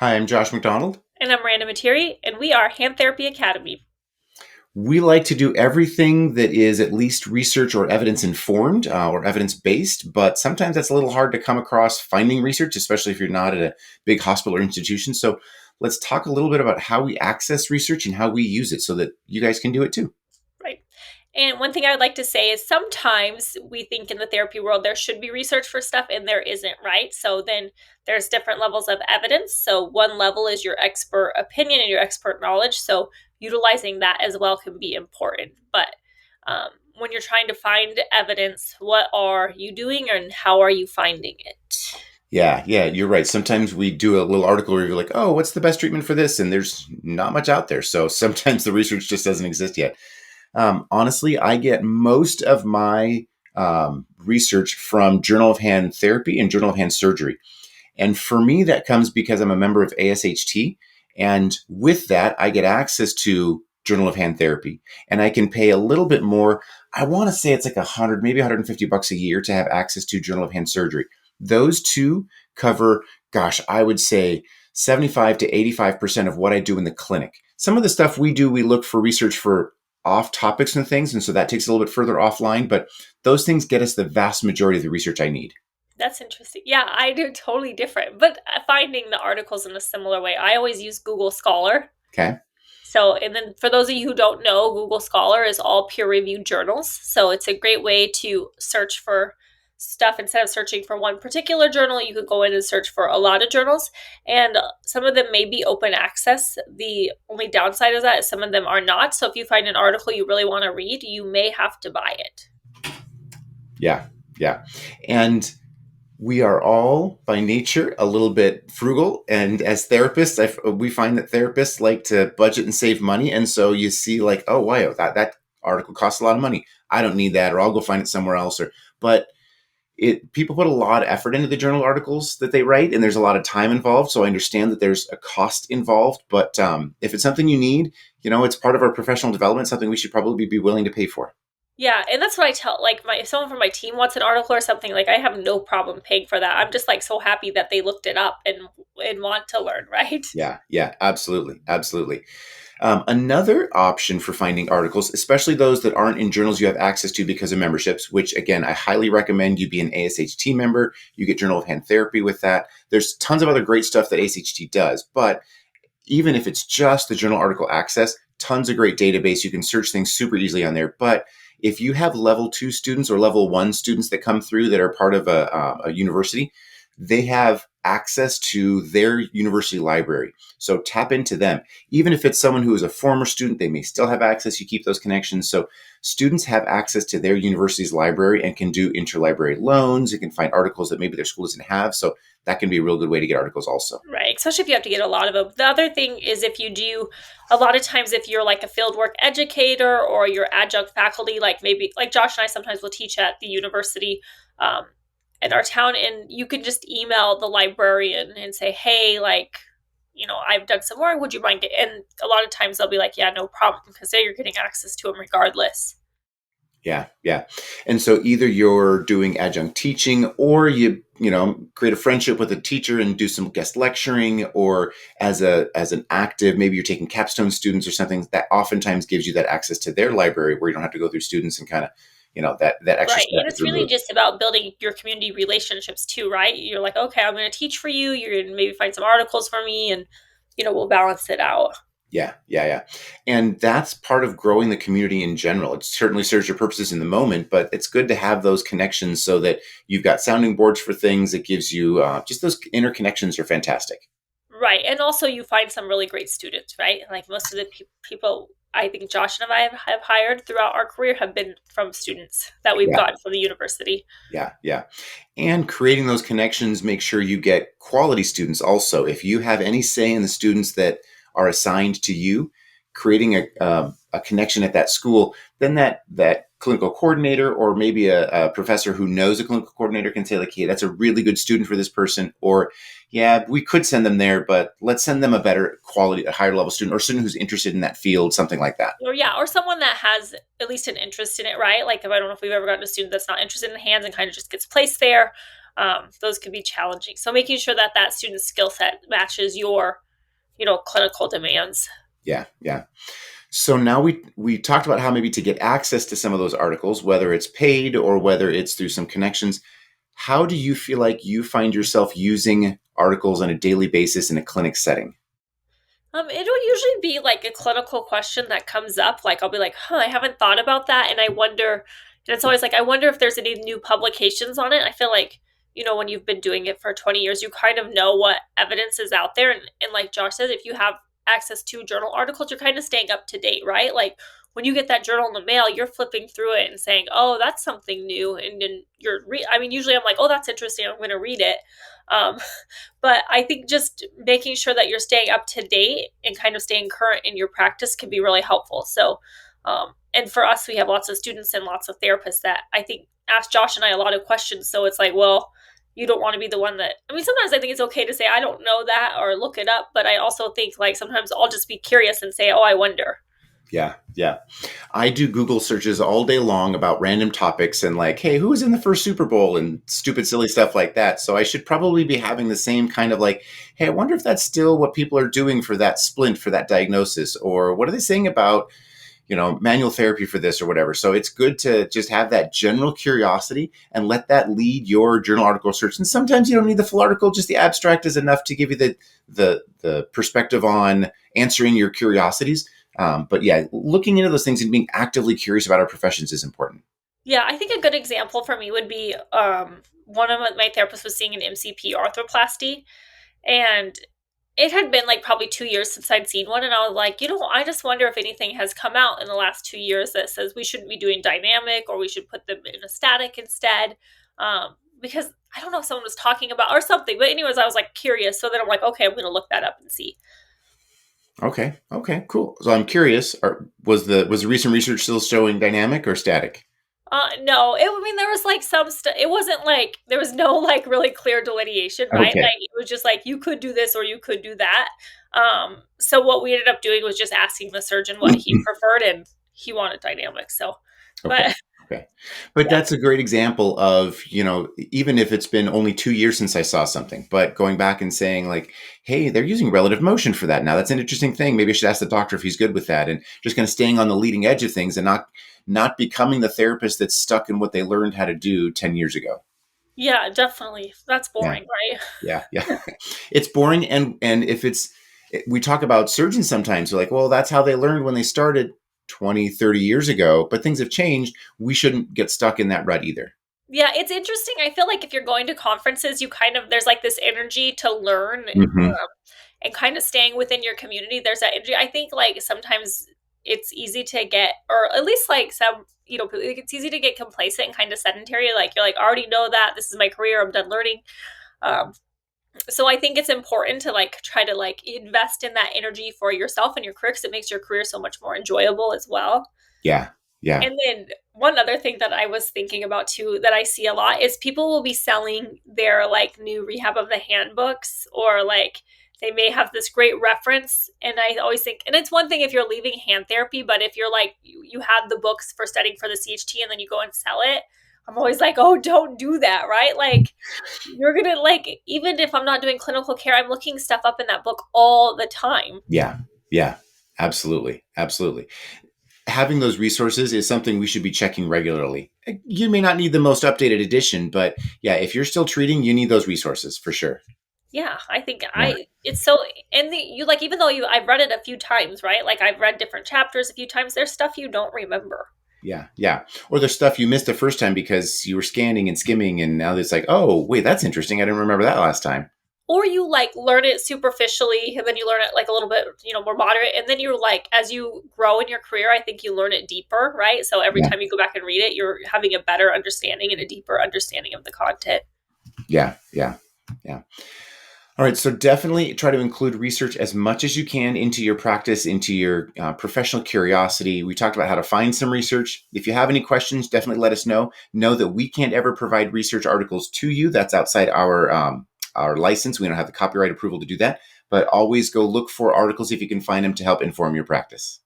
Hi, I'm Josh McDonald. And I'm Miranda Materi, and we are Hand Therapy Academy. We like to do everything that is at least research or evidence informed or evidence based, but sometimes that's a little hard to come across finding research, especially if you're not at a big hospital or institution. So let's talk a little bit about how we access research and how we use it so that you guys can do it too. Right. And one thing I would like to say is sometimes we think in the therapy world there should be research for stuff and there isn't, right? So then there's different levels of evidence. So one level is your expert opinion and your expert knowledge. So utilizing that as well can be important. But when you're trying to find evidence, what are you doing and how are you finding it? Yeah, you're right. Sometimes we do a little article review like, oh, what's the best treatment for this? And there's not much out there. So sometimes the research just doesn't exist yet. Honestly, I get most of my research from Journal of Hand Therapy and Journal of Hand Surgery. And for me, that comes because I'm a member of ASHT. And with that, I get access to Journal of Hand Therapy. And I can pay a little bit more. I want to say it's like 100, maybe $150 a year to have access to Journal of Hand Surgery. Those two cover, gosh, I would say 75 to 85% of what I do in the clinic. Some of the stuff we do, we look for research for off topics and things. And so that takes a little bit further offline, but those things get us the vast majority of the research I need. That's interesting. Yeah, I do totally different, but finding the articles in a similar way. I always use Google Scholar. Okay. So, and then for those of you who don't know, Google Scholar is all peer-reviewed journals. So it's a great way to search for stuff instead of searching for one particular journal. You could go in and search for a lot of journals, and some of them may be open access. The only downside of that is some of them are not. So if you find an article you really want to read, you may have to buy it. Yeah. Yeah. And we are all by nature a little bit frugal. And as therapists, we find that therapists like to budget and save money. And so you see like, oh, wow, that article costs a lot of money. I don't need that, or I'll go find it somewhere else. But people put a lot of effort into the journal articles that they write, and there's a lot of time involved. So I understand that there's a cost involved, but if it's something you need, it's part of our professional development, something we should probably be willing to pay for. Yeah, and that's what I tell like if someone from my team wants an article or something, like I have no problem paying for that. I'm just like so happy that they looked it up and want to learn, right? Yeah, absolutely. Another option for finding articles, especially those that aren't in journals you have access to because of memberships, which again, I highly recommend you be an ASHT member. You get Journal of Hand Therapy with that. There's tons of other great stuff that ASHT does, but even if it's just the journal article access, tons of great database. You can search things super easily on there. But if you have level 2 students or level 1 students that come through that are part of a university, they have access to their university library. So tap into them. Even if it's someone who is a former student, they may still have access. You keep those connections. So students have access to their university's library and can do interlibrary loans. You can find articles that maybe their school doesn't have. So that can be a real good way to get articles also. Right, especially if you have to get a lot of them. The other thing is if you do, a lot of times if you're like a fieldwork educator or you're adjunct faculty, like maybe like Josh and I sometimes will teach at the university in our town, and you can just email the librarian and say, hey, like, I've done some work, would you mind and a lot of times they'll be like, yeah, no problem, because then you're getting access to them regardless. Yeah. And so either you're doing adjunct teaching or you create a friendship with a teacher and do some guest lecturing, or as an active, maybe you're taking capstone students or something that oftentimes gives you that access to their library where you don't have to go through students and kind of, that extra Right. step And is it's really removed. just about building your community relationships too, right? You're like, okay, I'm going to teach for you. You're going to maybe find some articles for me, and, we'll balance it out. Yeah. And that's part of growing the community in general. It certainly serves your purposes in the moment, but it's good to have those connections so that you've got sounding boards for things. It gives you just those interconnections are fantastic. Right. And also, you find some really great students, right? Like most of the people I think Josh and I have hired throughout our career have been from students that we've Yeah. gotten from the university. Yeah. And creating those connections, make sure you get quality students also. If you have any say in the students that are assigned to you, creating a connection at that school, then that clinical coordinator or maybe a professor who knows a clinical coordinator can say like, hey, that's a really good student for this person. Or, yeah, we could send them there, but let's send them a better quality, a higher level student or student who's interested in that field, something like that. Or yeah, or someone that has at least an interest in it, right? Like if I don't know if we've ever gotten a student that's not interested in the hands and kind of just gets placed there, those could be challenging. So making sure that that student's skill set matches your, clinical demands. Yeah, yeah. So now we talked about how maybe to get access to some of those articles, whether it's paid or whether it's through some connections. How do you feel like you find yourself using articles on a daily basis in a clinic setting? It'll usually be like a clinical question that comes up. Like I'll be like, "Huh, I haven't thought about that," and I wonder. And it's always like, I wonder if there's any new publications on it. I feel like when you've been doing it for 20 years, you kind of know what evidence is out there. And like Josh says, if you have access to journal articles, you're kind of staying up to date, right? Like when you get that journal in the mail, you're flipping through it and saying, "Oh, that's something new," and then I mean, usually I'm like, "Oh, that's interesting. I'm going to read it." Um, but I think just making sure that you're staying up to date and kind of staying current in your practice can be really helpful. So, and for us, we have lots of students and lots of therapists that I think ask Josh and I a lot of questions. So it's like, well, you don't want to be the one that, I mean, sometimes I think it's okay to say, I don't know that or look it up. But I also think like sometimes I'll just be curious and say, oh, I wonder. Yeah, yeah. I do Google searches all day long about random topics and like, hey, who was in the first Super Bowl and stupid, silly stuff like that. So I should probably be having the same kind of like, hey, I wonder if that's still what people are doing for that splint for that diagnosis, or what are they saying about, manual therapy for this or whatever. So it's good to just have that general curiosity and let that lead your journal article search. And sometimes you don't need the full article; just the abstract is enough to give you the perspective on answering your curiosities. But yeah, looking into those things and being actively curious about our professions is important. Yeah, I think a good example for me would be one of my therapists was seeing an MCP arthroplasty, and it had been like probably 2 years since I'd seen one. And I was like, I just wonder if anything has come out in the last 2 years that says we shouldn't be doing dynamic or we should put them in a static instead. Because I don't know if someone was talking about or something. But, anyways, I was like curious. So then I'm like, okay, I'm going to look that up and see. Okay. Okay. Cool. So I'm curious. Was the recent research still showing dynamic or static? No, I mean, there was like some stuff. It wasn't like there was no like really clear delineation, right? Okay. Like it was just like you could do this or you could do that. So what we ended up doing was just asking the surgeon what he preferred, and he wanted dynamic. So, Okay. but Okay. But yeah, that's a great example of, even if it's been only 2 years since I saw something, but going back and saying like, hey, they're using relative motion for that now. That's an interesting thing. Maybe I should ask the doctor if he's good with that, and just kind of staying on the leading edge of things and not becoming the therapist that's stuck in what they learned how to do 10 years ago. yeah, definitely. That's Yeah. boring, right? Yeah. Yeah. It's boring. And if we talk about surgeons sometimes, they're like, well, that's how they learned when they started 20, 30 years ago, but things have changed. We shouldn't get stuck in that rut either. Yeah, it's interesting. I feel like if you're going to conferences, you kind of there's like this energy to learn, Hmm. and kind of staying within your community. There's that energy. I think like sometimes it's easy to get, or at least like some, it's easy to get complacent and kind of sedentary. Like you're like, I already know that this is my career. I'm done learning. Um, so I think it's important to like try to like invest in that energy for yourself and your career because it makes your career so much more enjoyable as well. Yeah. Yeah. And then one other thing that I was thinking about too that I see a lot is people will be selling their like new rehab of the handbooks, or like they may have this great reference. And I always think, and it's one thing if you're leaving hand therapy, but if you're like you have the books for studying for the CHT and then you go and sell it, I'm always like, oh, don't do that, right? Like you're gonna like, even if I'm not doing clinical care, I'm looking stuff up in that book all the time. Yeah. Yeah. Absolutely. Absolutely. Having those resources is something we should be checking regularly. You may not need the most updated edition, but yeah, if you're still treating, you need those resources for sure. Yeah, I think Yeah. it's so, and you like, even though I've read it a few times, right? Like I've read different chapters a few times, there's stuff you don't remember. Yeah. Yeah. Or there's stuff you missed the first time because you were scanning and skimming, and now it's like, oh, wait, that's interesting. I didn't remember that last time. Or you like learn it superficially and then you learn it like a little bit, more moderate. And then you're like, as you grow in your career, I think you learn it deeper, right? So every Yeah. time you go back and read it, you're having a better understanding and a deeper understanding of the content. Yeah. Yeah. Yeah. All right. So definitely try to include research as much as you can into your practice, into your professional curiosity. We talked about how to find some research. If you have any questions, definitely let us know. Know that we can't ever provide research articles to you. That's outside our license. We don't have the copyright approval to do that. But always go look for articles if you can find them to help inform your practice.